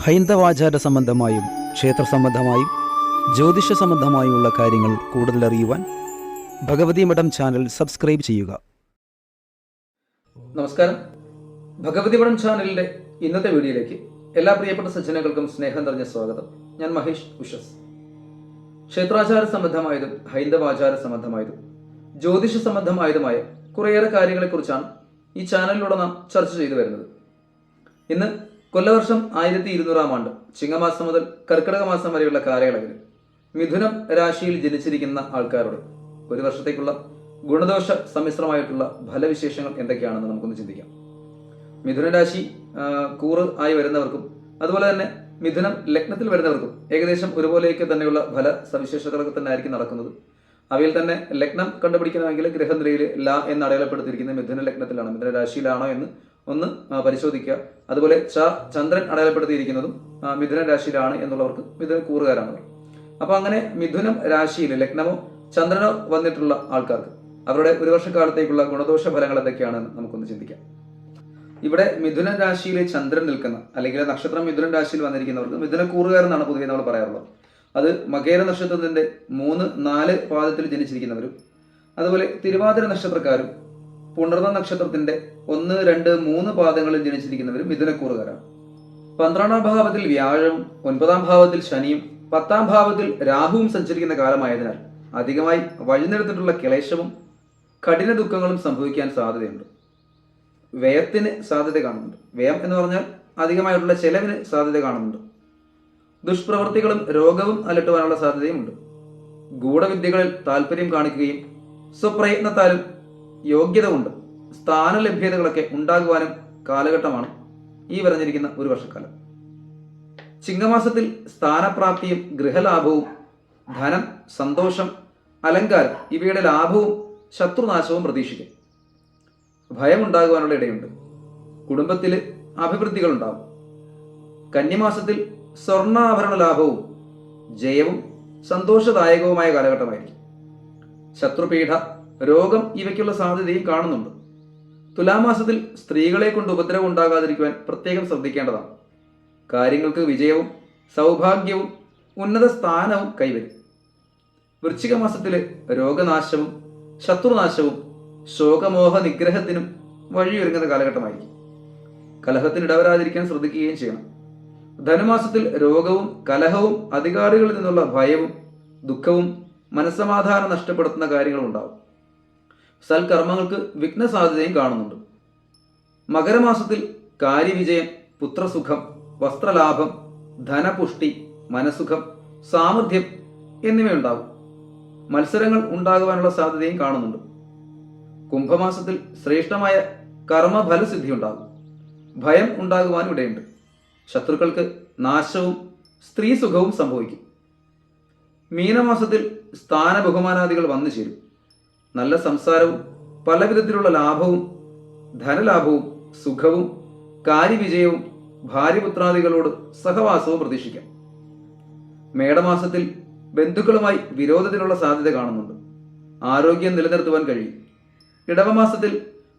ഹൈന്ദവാചാര സംബന്ധമായും ക്ഷേത്ര സംബന്ധമായും ജ്യോതിഷ സംബന്ധമായുമുള്ള കാര്യങ്ങൾ കൂടുതൽ അറിയുവാൻ ഭഗവതി മഠം ചാനൽ സബ്സ്ക്രൈബ് ചെയ്യുക. നമസ്കാരം. ഭഗവതി മഠം ചാനലിന്റെ ഇന്നത്തെ വീഡിയോയിലേക്ക് എല്ലാ പ്രിയപ്പെട്ട സജ്ജനങ്ങൾക്കും സ്നേഹം നിറഞ്ഞ സ്വാഗതം. ഞാൻ മഹേഷ് ഉഷസ്. ക്ഷേത്രാചാര സംബന്ധമായതും ഹൈന്ദവാചാര സംബന്ധമായതും ജ്യോതിഷ സംബന്ധമായതുമായ കുറേയേറെ കാര്യങ്ങളെക്കുറിച്ചാണ് ഈ ചാനലിലൂടെ നാം ചർച്ച ചെയ്തു വരുന്നത്. ഇന്ന് കൊല്ലവർഷം 1200 ആണ്ട് ചിങ്ങമാസം മുതൽ കർക്കിടക മാസം വരെയുള്ള കാലയളവിൽ മിഥുനം രാശിയിൽ ജനിച്ചിരിക്കുന്ന ആൾക്കാരുടെ ഒരു വർഷത്തേക്കുള്ള ഗുണദോഷ സമ്മിശ്രമായിട്ടുള്ള ഫലവിശേഷങ്ങൾ എന്തൊക്കെയാണെന്ന് നമുക്കൊന്ന് ചിന്തിക്കാം. മിഥുന രാശി കൂറ് ആയി വരുന്നവർക്കും അതുപോലെ തന്നെ മിഥുനം ലഗ്നത്തിൽ വരുന്നവർക്കും ഏകദേശം ഒരുപോലെയൊക്കെ തന്നെയുള്ള ഫല സവിശേഷതകളൊക്കെ തന്നെ ആയിരിക്കും നടക്കുന്നത്. അവയിൽ തന്നെ ലഗ്നം കണ്ടുപിടിക്കണമെങ്കിൽ ഗ്രഹനിലയിൽ ല എന്ന് അടയാളപ്പെടുത്തിയിരിക്കുന്ന മിഥുന ലഗ്നത്തിലാണ്, മിഥുന രാശിയിലാണോ എന്ന് ഒന്ന് പരിശോധിക്കുക. അതുപോലെ ചന്ദ്രൻ അടയാളപ്പെടുത്തിയിരിക്കുന്നതും മിഥുന രാശിയിലാണ് എന്നുള്ളവർക്ക് മിഥുന കൂറുകാരാണ്. അപ്പൊ അങ്ങനെ മിഥുനം രാശിയിൽ ലഗ്നമോ ചന്ദ്രനോ വന്നിട്ടുള്ള ആൾക്കാർക്ക് അവരുടെ ഒരു വർഷക്കാലത്തേക്കുള്ള ഗുണദോഷ ഫലങ്ങൾ എന്തൊക്കെയാണെന്ന് നമുക്കൊന്ന് ചിന്തിക്കാം. ഇവിടെ മിഥുന രാശിയിലെ ചന്ദ്രൻ നിൽക്കുന്ന അല്ലെങ്കിൽ നക്ഷത്രം മിഥുന രാശിയിൽ വന്നിരിക്കുന്നവർക്ക് മിഥുന കൂറുകാരെന്നാണ് പൊതുവെ നമ്മൾ പറയാറുള്ളത്. അത് മകേര നക്ഷത്രത്തിന്റെ 3-4 പാദത്തിൽ ജനിച്ചിരിക്കുന്നവരും അതുപോലെ തിരുവാതിര നക്ഷത്രക്കാരും പുണർന്ന നക്ഷത്രത്തിന്റെ 1-2-3 പാദങ്ങളിൽ ജനിച്ചിരിക്കുന്നവരും മിഥുനക്കൂറുകാരാണ്. 12ാം ഭാവത്തിൽ വ്യാഴവും 9ാം ഭാവത്തിൽ ശനിയും 10ാം ഭാവത്തിൽ രാഹുവും സഞ്ചരിക്കുന്ന കാലമായതിനാൽ അധികമായി വഴിനിരത്തിട്ടുള്ള ക്ലേശവും കഠിന ദുഃഖങ്ങളും സംഭവിക്കാൻ സാധ്യതയുണ്ട്. വ്യയത്തിന് സാധ്യത കാണുന്നുണ്ട്. വ്യയം എന്ന് പറഞ്ഞാൽ അധികമായിട്ടുള്ള ചെലവിന് സാധ്യത കാണുന്നുണ്ട്. ദുഷ്പ്രവൃത്തികളും രോഗവും അലട്ടുവാനുള്ള സാധ്യതയുമുണ്ട്. ഗൂഢവിദ്യകളിൽ താല്പര്യം കാണിക്കുകയും സ്വപ്രയത്നത്താലും യോഗ്യത കൊണ്ട് സ്ഥാനലഭ്യതകളൊക്കെ ഉണ്ടാകുവാനും കാലഘട്ടമാണ് ഈ പറഞ്ഞിരിക്കുന്ന ഒരു വർഷക്കാലം. ചിങ്ങമാസത്തിൽ സ്ഥാനപ്രാപ്തിയും ഗൃഹലാഭവും ധനം, സന്തോഷം, അലങ്കാരം ഇവയുടെ ലാഭവും ശത്രുനാശവും പ്രതീക്ഷിക്കും. ഭയം ഉണ്ടാകുവാനുള്ള ഇടയുണ്ട്. കുടുംബത്തിൽ അഭിവൃദ്ധികൾ ഉണ്ടാകും. കന്നിമാസത്തിൽ സ്വർണ്ണാഭരണ ലാഭവും ജയവും സന്തോഷദായകവുമായ കാലഘട്ടമായിരിക്കും. ശത്രുപീഠ, രോഗം ഇവയ്ക്കുള്ള സാധ്യതയും കാണുന്നുണ്ട്. തുലാമാസത്തിൽ സ്ത്രീകളെ കൊണ്ട് ഉപദ്രവം ഉണ്ടാകാതിരിക്കുവാൻ പ്രത്യേകം ശ്രദ്ധിക്കേണ്ടതാണ്. കാര്യങ്ങൾക്ക് വിജയവും സൗഭാഗ്യവും ഉന്നത സ്ഥാനവും കൈവരും. വൃശ്ചിക മാസത്തിലെ രോഗനാശവും ശത്രുനാശവും ശോകമോഹ നിഗ്രഹത്തിനും വഴിയൊരുങ്ങുന്ന കാലഘട്ടമായിരിക്കും. കലഹത്തിനിടവരാതിരിക്കാൻ ശ്രദ്ധിക്കുകയും ചെയ്യണം. ധനുമാസത്തിൽ രോഗവും കലഹവും അധികാരികളിൽ നിന്നുള്ള ഭയവും ദുഃഖവും മനസ്സമാധാനം നഷ്ടപ്പെടുത്തുന്ന കാര്യങ്ങളും ഉണ്ടാവും. സൽക്കർമ്മങ്ങൾക്ക് വിഘ്നസാധ്യതയും കാണുന്നുണ്ട്. മകരമാസത്തിൽ കാര്യവിജയം, പുത്രസുഖം, വസ്ത്രലാഭം, ധനപുഷ്ടി, മനസുഖം, സാമർഥ്യം എന്നിവയുണ്ടാകും. മത്സരങ്ങൾ ഉണ്ടാകുവാനുള്ള സാധ്യതയും കാണുന്നുണ്ട്. കുംഭമാസത്തിൽ ശ്രേഷ്ഠമായ കർമ്മഫലസിദ്ധി ഉണ്ടാകും. ഭയം ഉണ്ടാകുവാനും ഇടയുണ്ട്. ശത്രുക്കൾക്ക് നാശവും സ്ത്രീ സുഖവും സംഭവിക്കും. മീനമാസത്തിൽ സ്ഥാന ബഹുമാനാദികൾ വന്നു ചേരും. നല്ല സംസാരവും പലവിധത്തിലുള്ള ലാഭവും ധനലാഭവും സുഖവും കാര്യവിജയവും ഭാര്യപുത്രാദികളോട് സഹവാസവും പ്രതീക്ഷിക്കാം. മേടമാസത്തിൽ ബന്ധുക്കളുമായി വിരോധത്തിനുള്ള സാധ്യത കാണുന്നുണ്ട്. ആരോഗ്യം നിലനിർത്തുവാൻ കഴിയും. ഇടവമാസത്തിൽ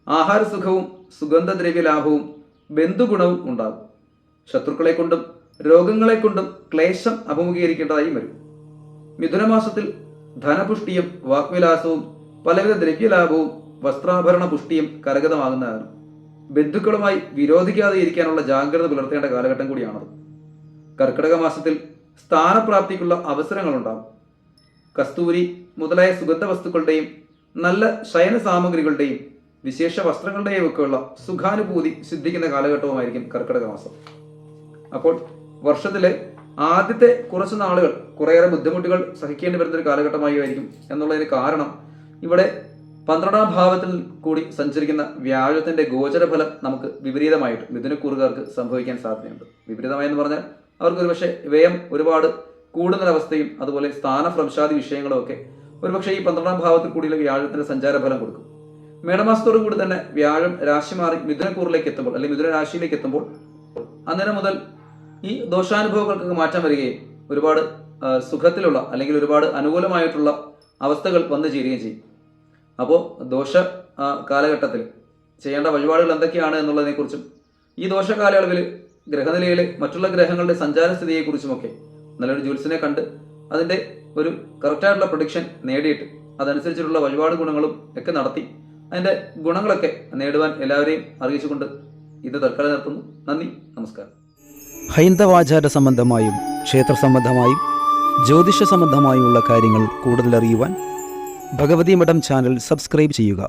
ആഹാരസുഖവും സുഗന്ധദ്രവ്യ ലാഭവും ബന്ധുഗുണവും ഉണ്ടാകും. ശത്രുക്കളെ കൊണ്ടും രോഗങ്ങളെ കൊണ്ടും ക്ലേശം അഭിമുഖീകരിക്കേണ്ടതായും വരും. മിഥുനമാസത്തിൽ ധനപുഷ്ടിയും വാഗ്വിലാസവും പലവിധ ദ്രവ്യലാഭവും വസ്ത്രാഭരണ പുഷ്ടിയും കരഗതമാകുന്നതാണ്. ബന്ധുക്കളുമായി വിരോധിക്കാതെ ഇരിക്കാനുള്ള ജാഗ്രത പുലർത്തേണ്ട കാലഘട്ടം കൂടിയാണത്. കർക്കിടക മാസത്തിൽ സ്ഥാനപ്രാപ്തിക്കുള്ള അവസരങ്ങളുണ്ടാകും. കസ്തൂരി മുതലായ സുഗന്ധ വസ്തുക്കളുടെയും നല്ല ശയന സാമഗ്രികളുടെയും വിശേഷ വസ്ത്രങ്ങളുടെയും ഒക്കെയുള്ള സുഖാനുഭൂതി സിദ്ധിക്കുന്ന കാലഘട്ടവുമായിരിക്കും കർക്കിടക മാസം. അപ്പോൾ വർഷത്തിലെ ആദ്യത്തെ കുറച്ച് നാളുകൾ കുറേയേറെ ബുദ്ധിമുട്ടുകൾ സഹിക്കേണ്ടി വരുന്ന ഒരു കാലഘട്ടമായിരിക്കും എന്നുള്ളതിന് കാരണം ഇവിടെ 12ാം ഭാവത്തിൽ കൂടി സഞ്ചരിക്കുന്ന വ്യാഴത്തിന്റെ ഗോചരഫലം നമുക്ക് വിപരീതമായിട്ട് മിഥുനക്കൂറുകാർക്ക് സംഭവിക്കാൻ സാധ്യതയുണ്ട്. വിപരീതമായെന്ന് പറഞ്ഞാൽ അവർക്ക് ഒരുപക്ഷെ വ്യയം ഒരുപാട് കൂടുന്നൊരവസ്ഥയും അതുപോലെ സ്ഥാനഭ്രംശാദി വിഷയങ്ങളും ഒക്കെ ഒരുപക്ഷെ ഈ 12ാം ഭാവത്തിൽ കൂടിയുള്ള വ്യാഴത്തിന്റെ സഞ്ചാരഫലം കൊടുക്കും. മേടമാസത്തോടു കൂടി തന്നെ വ്യാഴം രാശി മാറി മിഥുനക്കൂറിലേക്ക് എത്തുമ്പോൾ അല്ലെങ്കിൽ മിഥുന രാശിയിലേക്ക് എത്തുമ്പോൾ അന്നേരം മുതൽ ഈ ദോഷാനുഭവങ്ങൾക്കൊക്കെ മാറ്റം വരികയും ഒരുപാട് സുഖത്തിലുള്ള അല്ലെങ്കിൽ ഒരുപാട് അനുകൂലമായിട്ടുള്ള അവസ്ഥകൾ വന്നു ചേരുകയും ചെയ്യും. അപ്പോൾ ദോഷ കാലഘട്ടത്തിൽ ചെയ്യേണ്ട വഴിപാടുകൾ എന്തൊക്കെയാണ് എന്നുള്ളതിനെക്കുറിച്ചും ഈ ദോഷകാലയളവിൽ ഗ്രഹനിലയിലെ മറ്റുള്ള ഗ്രഹങ്ങളുടെ സഞ്ചാരസ്ഥിതിയെക്കുറിച്ചുമൊക്കെ നല്ലൊരു ജ്യോത്സ്യനെ കണ്ട് അതിൻ്റെ ഒരു കറക്റ്റായിട്ടുള്ള പ്രൊഡിക്ഷൻ നേടിയിട്ട് അതനുസരിച്ചിട്ടുള്ള വഴിപാട് ഗുണങ്ങളും ഒക്കെ നടത്തി അതിൻ്റെ ഗുണങ്ങളൊക്കെ നേടുവാൻ എല്ലാവരെയും അറിയിച്ചുകൊണ്ട് ഇത് തൽക്കാലം നിർത്തുന്നു. നന്ദി, നമസ്കാരം. ഹൈന്ദവാചാര സംബന്ധമായും ക്ഷേത്ര സംബന്ധമായും ജ്യോതിഷ സംബന്ധമായുമുള്ള കാര്യങ്ങൾ കൂടുതലറിയുവാൻ ഭഗവതി മഠം ചാനൽ സബ്സ്ക്രൈബ് ചെയ്യുക.